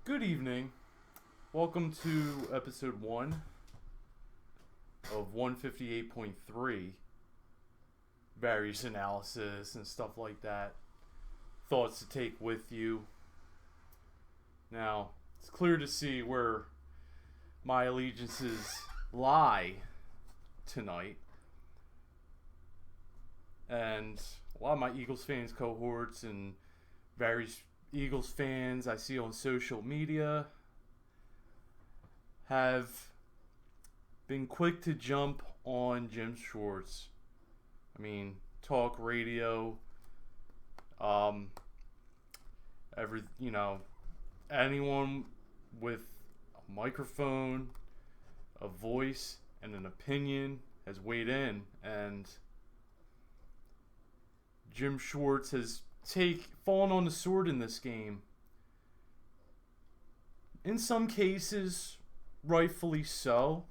Good evening. Welcome to episode 1 of 158.3. Various analysis and stuff like that. Thoughts to take with you. Now, it's clear to see where my allegiances lie tonight. And a lot of my Eagles fans cohorts and various Eagles fans I see on social media have been quick to jump on Jim Schwartz. I mean, talk radio, anyone with a microphone, a voice, and an opinion has weighed in, and Jim Schwartz has fallen on the sword in this game. In some cases, rightfully so.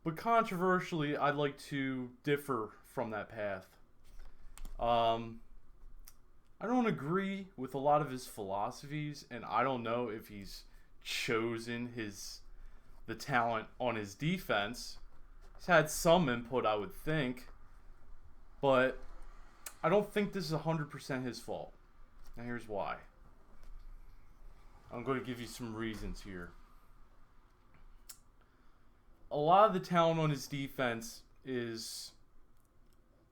But controversially, I'd like to differ from that path. I don't agree with a lot of his philosophies, and I don't know if he's chosen the talent on his defense. He's had some input, I would think, but I don't think this is 100% his fault. Now here's why. I'm going to give you some reasons here. A lot of the talent on his defense is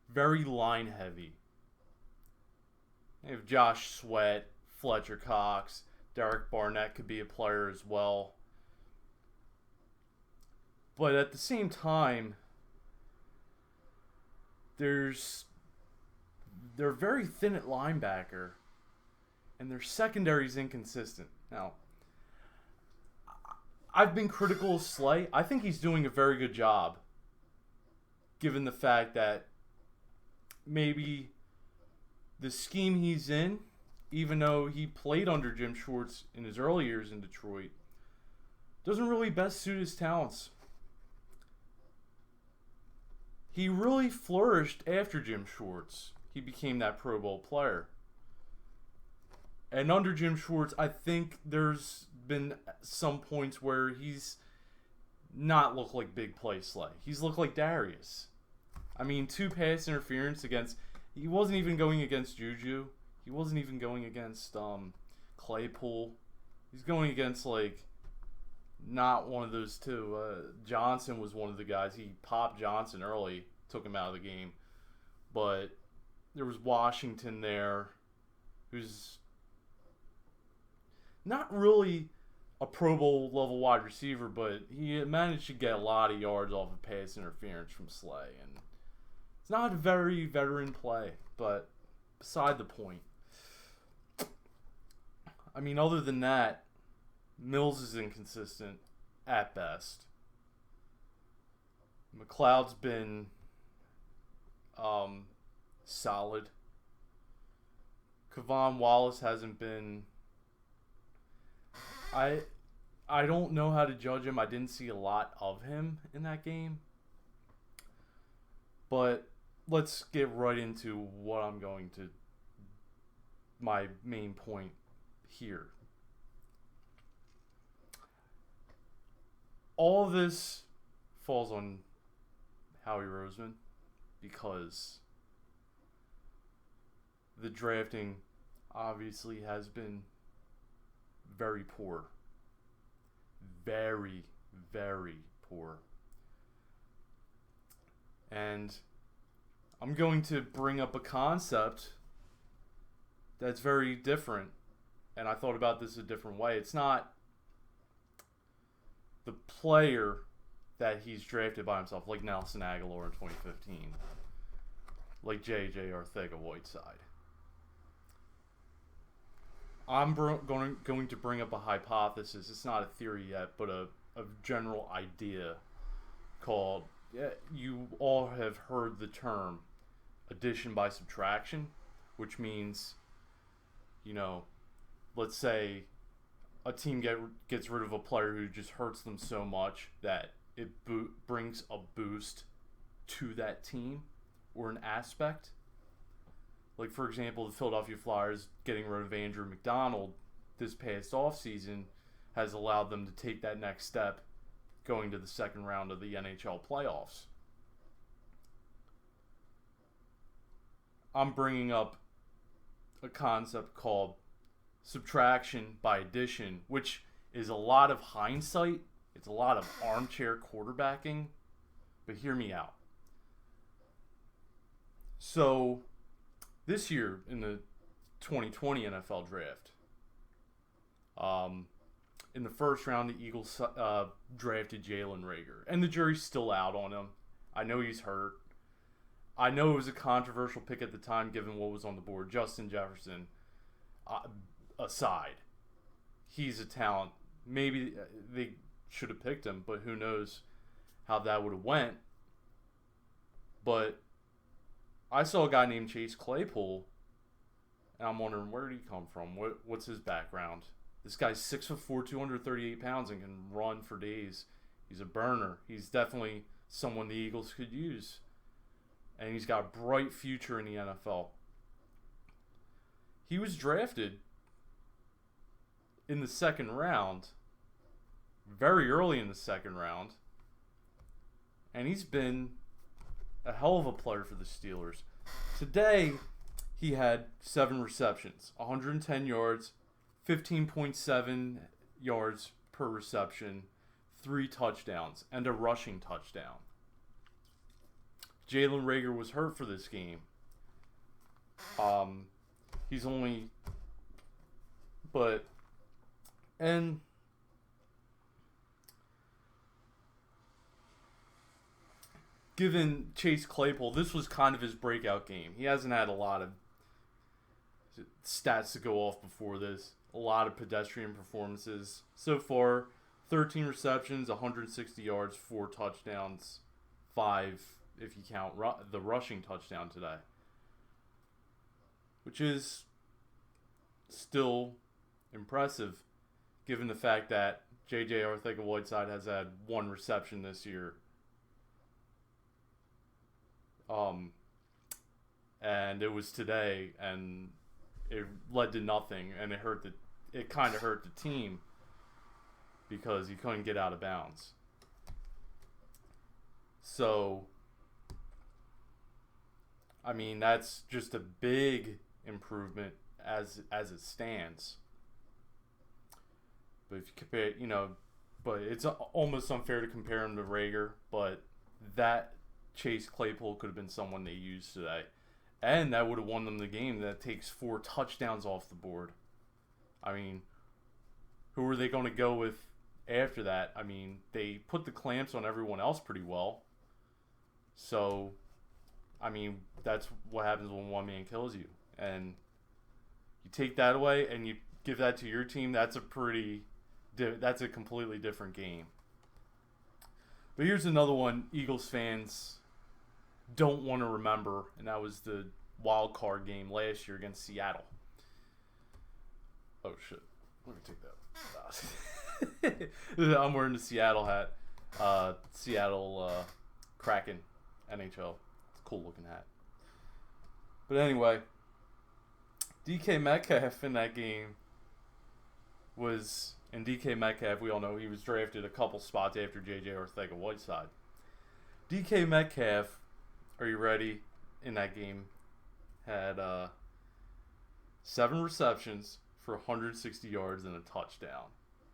very line heavy. You have Josh Sweat, Fletcher Cox, Derek Barnett could be a player as well. But at the same time, they're very thin at linebacker, and their secondary is inconsistent. Now, I've been critical of Slay. I think he's doing a very good job, given the fact that maybe the scheme he's in, even though he played under Jim Schwartz in his early years in Detroit, doesn't really best suit his talents. He really flourished after Jim Schwartz. He became that Pro Bowl player. And under Jim Schwartz, I think there's been some points where he's not looked like big play Slay. He's looked like Darius. I mean, 2 pass interference against... He wasn't even going against Juju. He wasn't even going against Claypool. He's going against, not one of those two. Johnson was one of the guys. He popped Johnson early, took him out of the game. But there was Washington there, who's not really a Pro Bowl level wide receiver, but he managed to get a lot of yards off of pass interference from Slay. And it's not a very veteran play, but beside the point. I mean, other than that, Mills is inconsistent at best. McLeod's been solid. Kevon Wallace hasn't been... I don't know how to judge him. I didn't see a lot of him in that game. But let's get right into what I'm going to... my main point here. All of this falls on Howie Roseman because the drafting obviously has been very poor. Very, very poor. And I'm going to bring up a concept that's very different. And I thought about this a different way. It's not the player that he's drafted by himself, like Nelson Aguilar in 2015, like J.J. Arcega-Whiteside. I'm going to bring up a hypothesis. It's not a theory yet, but a general idea called, you all have heard the term addition by subtraction, which means, let's say a team gets rid of a player who just hurts them so much that it brings a boost to that team or an aspect. Like, for example, the Philadelphia Flyers getting rid of Andrew McDonald this past offseason has allowed them to take that next step going to the second round of the NHL playoffs. I'm bringing up a concept called subtraction by addition, which is a lot of hindsight. It's a lot of armchair quarterbacking, but hear me out. So, this year in the 2020 NFL Draft, in the first round, the Eagles drafted Jalen Reagor, and the jury's still out on him. I know he's hurt. I know it was a controversial pick at the time, given what was on the board. Justin Jefferson aside, he's a talent. Maybe they should have picked him, but who knows how that would have went. But I saw a guy named Chase Claypool, and I'm wondering, where did he come from? What's his background? This guy's 6'4", 238 pounds, and can run for days. He's a burner. He's definitely someone the Eagles could use. And he's got a bright future in the NFL. He was drafted in the second round, very early in the second round, and he's been a hell of a player for the Steelers. Today, he had 7 receptions, 110 yards, 15.7 yards per reception, 3 touchdowns, and a rushing touchdown. Jalen Reagor was hurt for this game. He's only... And given Chase Claypool, this was kind of his breakout game. He hasn't had a lot of stats to go off before this. A lot of pedestrian performances. So far, 13 receptions, 160 yards, 4 touchdowns, 5 if you count the rushing touchdown today. Which is still impressive, given the fact that J.J. Arcega-Whiteside has had 1 reception this year. And it was today, and it led to nothing, and it kind of hurt the team because he couldn't get out of bounds. So, I mean, that's just a big improvement as it stands. But if you compare, but it's almost unfair to compare him to Reagor, but that Chase Claypool could have been someone they used today. And that would have won them the game. That takes 4 touchdowns off the board. I mean, who are they going to go with after that? I mean, they put the clamps on everyone else pretty well. So, I mean, that's what happens when one man kills you. And you take that away and you give that to your team, that's a completely different game. But here's another one Eagles fans don't want to remember, and that was the wild card game last year against Seattle. Oh shit! Let me take that. I'm wearing the Seattle hat. Seattle Kraken NHL. It's a cool looking hat. But anyway, DK Metcalf in that game and DK Metcalf, we all know he was drafted a couple spots after J.J. Arcega-Whiteside. DK Metcalf, are you ready, in that game, had 7 receptions for 160 yards and a touchdown.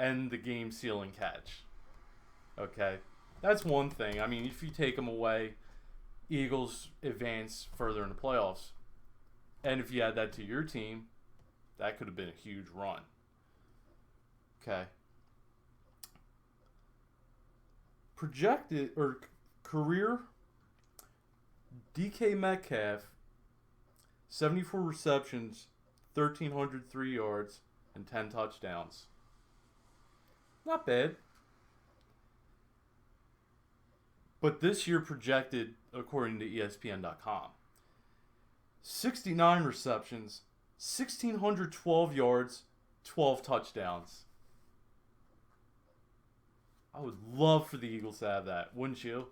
And the game-sealing catch. Okay? That's one thing. I mean, if you take him away, Eagles advance further in the playoffs. And if you add that to your team, that could have been a huge run. Okay. Projected, or career, DK Metcalf, 74 receptions, 1,303 yards, and 10 touchdowns. Not bad. But this year projected, according to ESPN.com, 69 receptions, 1,612 yards, 12 touchdowns. I would love for the Eagles to have that, wouldn't you?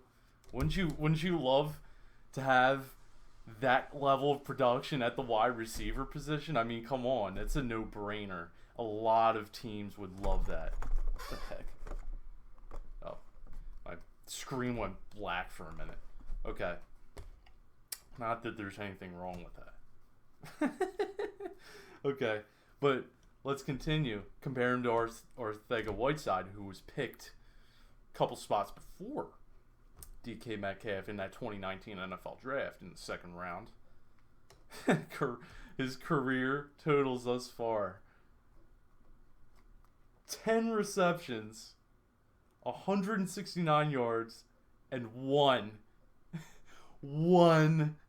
Wouldn't you love to have that level of production at the wide receiver position, I mean, come on. It's a no-brainer. A lot of teams would love that. What the heck? Oh, my screen went black for a minute. Okay. Not that there's anything wrong with that. Okay, but let's continue. Compare him to Arcega-Whiteside, who was picked a couple spots before DK Metcalf in that 2019 NFL draft in the second round. His career totals thus far: 10 receptions, 169 yards, and one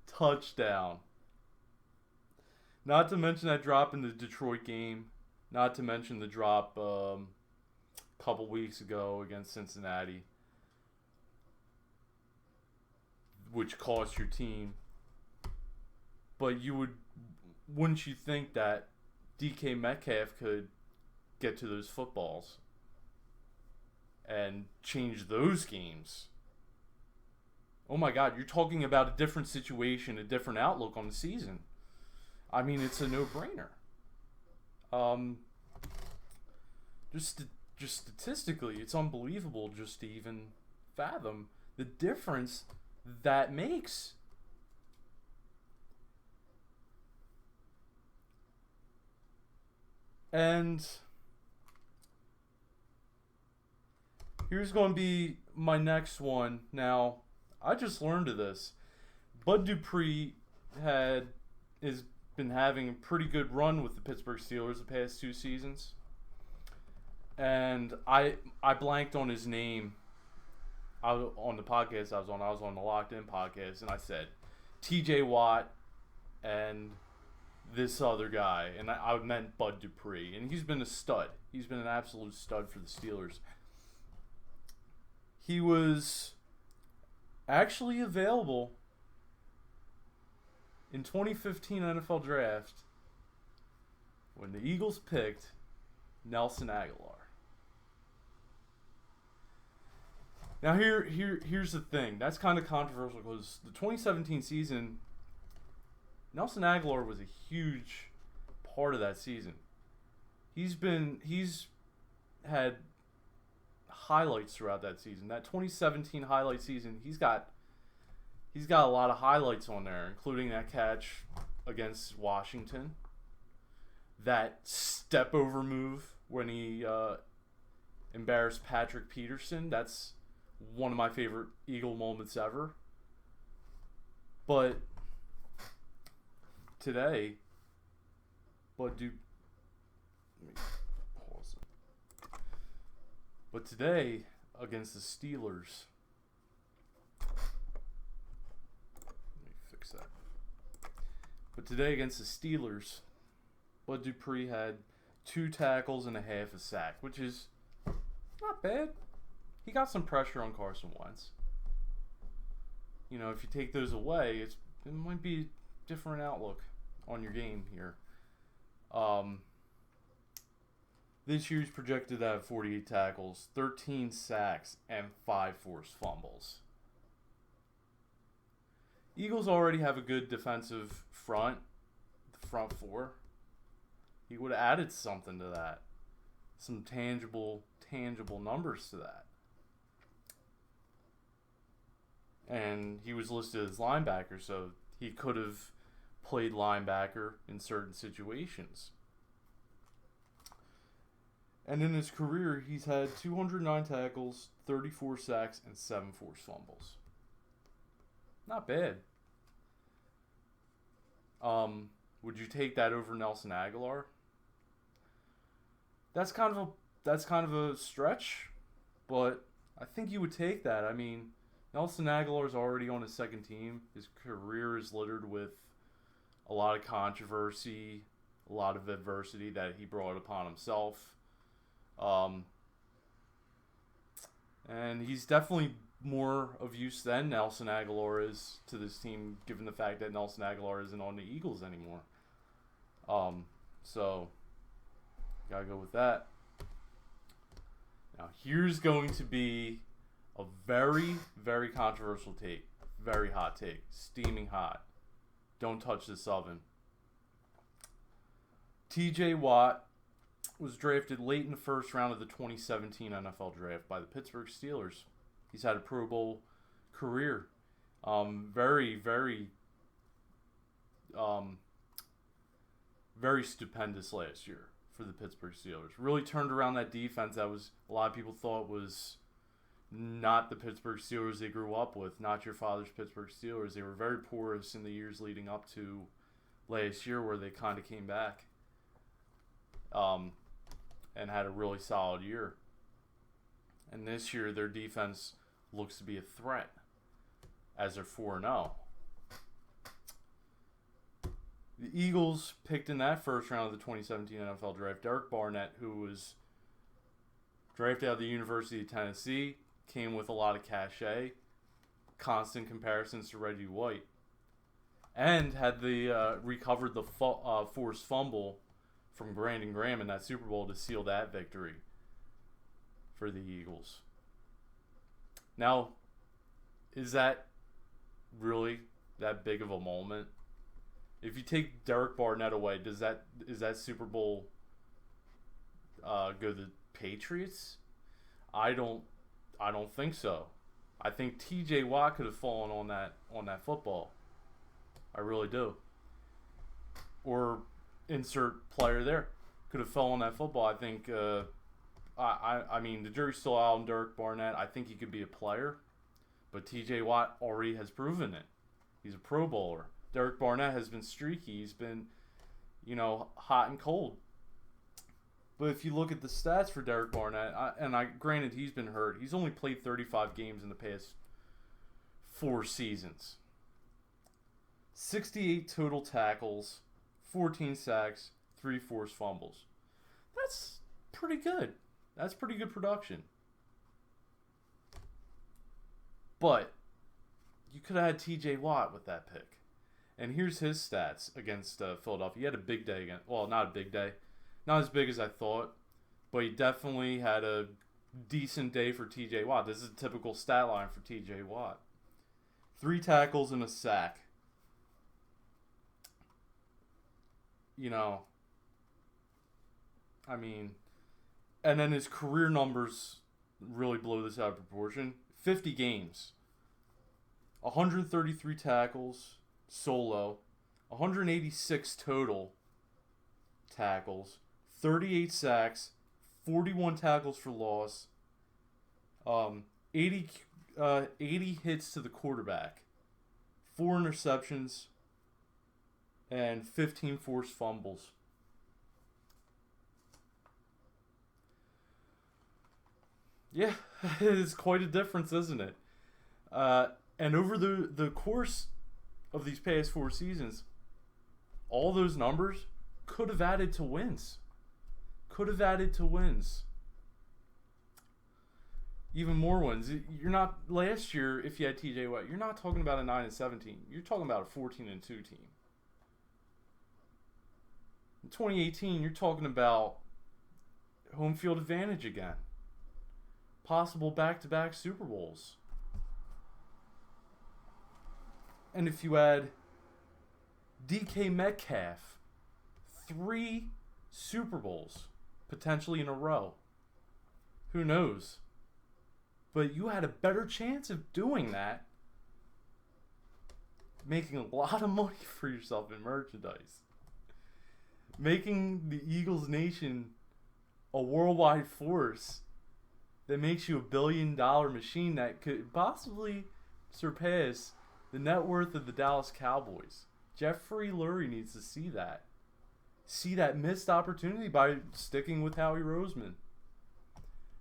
touchdown. Not to mention that drop in the Detroit game. Not to mention the drop a couple weeks ago against Cincinnati, which cost your team. But wouldn't you think that DK Metcalf could get to those footballs and change those games? Oh my God, you're talking about a different situation, a different outlook on the season. I mean, it's a no-brainer. Just statistically, it's unbelievable just to even fathom the difference that makes. And here's going to be my next one. Now, I just learned of this. Bud Dupree has been having a pretty good run with the Pittsburgh Steelers the past 2 seasons. And I blanked on his name on the podcast I was on the Locked In podcast, and I said TJ Watt and this other guy, and I meant Bud Dupree, and he's been a stud. He's been an absolute stud for the Steelers. He was actually available in 2015 NFL Draft when the Eagles picked Nelson Aguilar. Now here's the thing. That's kind of controversial because the 2017 season, Nelson Aguilar was a huge part of that season. He's had highlights throughout that season. That 2017 highlight season, he's got a lot of highlights on there, including that catch against Washington, that step over move when he embarrassed Patrick Peterson. That's one of my favorite Eagle moments ever. But today, let me pause it. But today, against the Steelers, But today against the Steelers, Bud Dupree had 2 tackles and a half a sack, which is not bad. He got some pressure on Carson Wentz. You know, if you take those away, it might be a different outlook on your game here. This year's projected to have 48 tackles, 13 sacks, and 5 forced fumbles. Eagles already have a good defensive front four. He would have added something to that. Some tangible numbers to that. And he was listed as linebacker, so he could have played linebacker in certain situations. And in his career, he's had 209 tackles, 34 sacks, and 7 forced fumbles. Not bad. Would you take that over Nelson Aguilar? That's kind of a stretch, but I think you would take that. I mean, Nelson Aguilar's already on his second team. His career is littered with a lot of controversy, a lot of adversity that he brought upon himself. And he's definitely more of use than Nelson Aguilar is to this team, given the fact that Nelson Aguilar isn't on the Eagles anymore. So gotta go with that. Now here's going to be a very, very controversial take, very hot take, steaming hot. Don't touch this oven. TJ Watt was drafted late in the first round of the 2017 NFL Draft by the Pittsburgh Steelers. He's had a Pro Bowl career. Very stupendous last year for the Pittsburgh Steelers. Really turned around that defense that was a lot of people thought was not the Pittsburgh Steelers they grew up with, not your father's Pittsburgh Steelers. They were very porous in the years leading up to last year where they kind of came back and had a really solid year. And this year their defense looks to be a threat as they're 4-0. The Eagles picked in that first round of the 2017 NFL Draft Derek Barnett, who was drafted out of the University of Tennessee, came with a lot of cachet, constant comparisons to Reggie White, and had the recovered the forced fumble from Brandon Graham in that Super Bowl to seal that victory for the Eagles. Now, is that really that big of a moment? If you take Derek Barnett away, is that Super Bowl go to the Patriots? I don't think so. I think TJ Watt could have fallen on that football. I really do. Or insert player there could have fallen on that football. I think I mean the jury's still out on Derek Barnett. I think he could be a player, but TJ Watt already has proven it. He's a Pro Bowler. Derek Barnett has been streaky. He's been, hot and cold. But if you look at the stats for Derek Barnett, granted he's been hurt. He's only played 35 games in the past 4 seasons. 68 total tackles, 14 sacks, 3 forced fumbles. That's pretty good. That's pretty good production. But you could have had TJ Watt with that pick. And here's his stats against Philadelphia. He had a big day again. Well, not a big day. Not as big as I thought. But he definitely had a decent day for TJ Watt. This is a typical stat line for TJ Watt. 3 tackles and a sack. And then his career numbers really blow this out of proportion. 50 games. 133 tackles solo. 186 total tackles. 38 sacks. 41 tackles for loss. 80 hits to the quarterback. 4 interceptions. And 15 forced fumbles. Yeah, it's quite a difference, isn't it? And over the course of these past 4 seasons, all those numbers could have added to wins. Even more wins. You're not, last year, if you had TJ Watt, you're not talking about a 9-17. You're talking about a 14-2 team. In 2018, you're talking about home field advantage again. Possible back-to-back Super Bowls. And if you add DK Metcalf, 3 Super Bowls, potentially in a row. Who knows? But you had a better chance of doing that, making a lot of money for yourself in merchandise. Making the Eagles Nation a worldwide force that makes you $1 billion machine that could possibly surpass the net worth of the Dallas Cowboys. Jeffrey Lurie needs to see that. See that missed opportunity by sticking with Howie Roseman.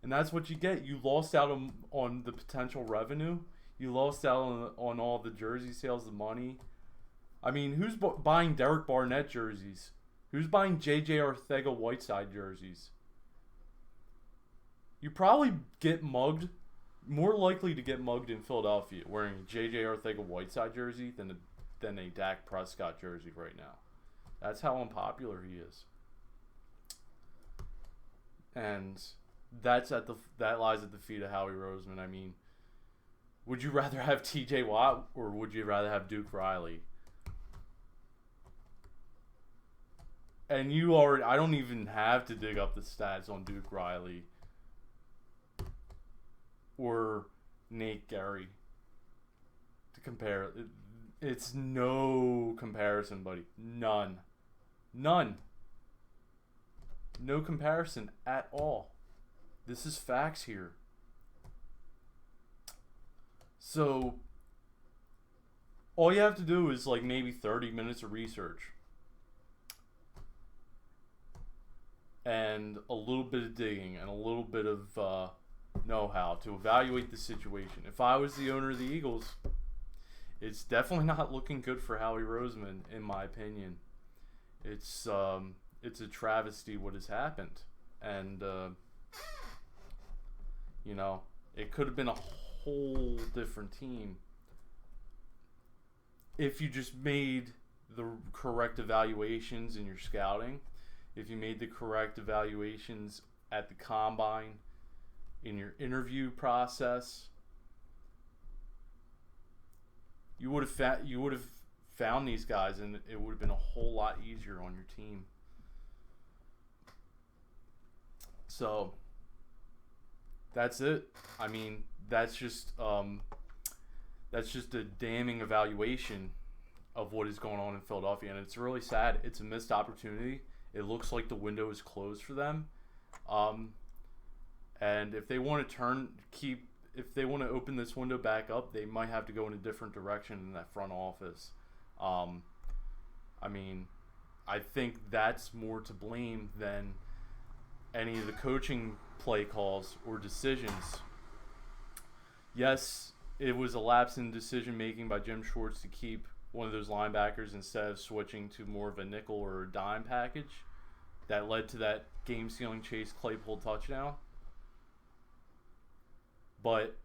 And that's what you get. You lost out on the potential revenue. You lost out on all the jersey sales, the money. I mean, who's buying Derek Barnett jerseys? Who's buying J.J. Arcega-Whiteside jerseys? You probably get mugged, more likely to get mugged in Philadelphia wearing a J.J. Arcega-Whiteside jersey than a Dak Prescott jersey right now. That's how unpopular he is. And that lies at the feet of Howie Roseman. I mean, would you rather have T.J. Watt or would you rather have Duke Riley? And you already, I don't even have to dig up the stats on Duke Riley or Nate Gary to compare. It's no comparison, buddy. None. No comparison at all. This is facts here. So, all you have to do is like maybe 30 minutes of research and a little bit of digging and a little bit of know-how to evaluate the situation. If I was the owner of the Eagles, it's definitely not looking good for Howie Roseman, in my opinion. It's a travesty what has happened, and you know, it could have been a whole different team if you just made the correct evaluations in your scouting, if you made the correct evaluations at the combine, in your interview process. You would have found these guys, and it would have been a whole lot easier on your team. So that's it. I mean, that's just a damning evaluation of what is going on in Philadelphia, and it's really sad. It's a missed opportunity. It looks like the window is closed for them. And if they want to if they want to open this window back up, they might have to go in a different direction in that front office. I mean, I think that's more to blame than any of the coaching play calls or decisions. Yes, it was a lapse in decision making by Jim Schwartz to keep one of those linebackers instead of switching to more of a nickel or a dime package. That led to that game-sealing Chase Claypool touchdown. But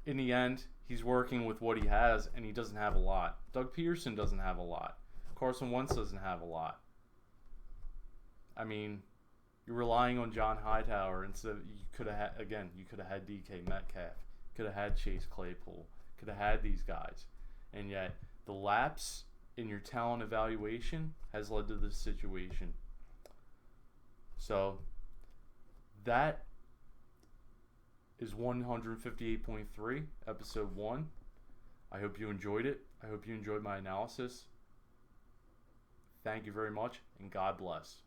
in the end, he's working with what he has, and he doesn't have a lot. Doug Peterson doesn't have a lot. Carson Wentz doesn't have a lot. I mean, you're relying on John Hightower instead of, you could have had DK Metcalf, could have had Chase Claypool, could have had these guys. And yet, the lapse in your talent evaluation has led to this situation. So, that is 158.3, episode 1. I hope you enjoyed it. I hope you enjoyed my analysis. Thank you very much, and God bless.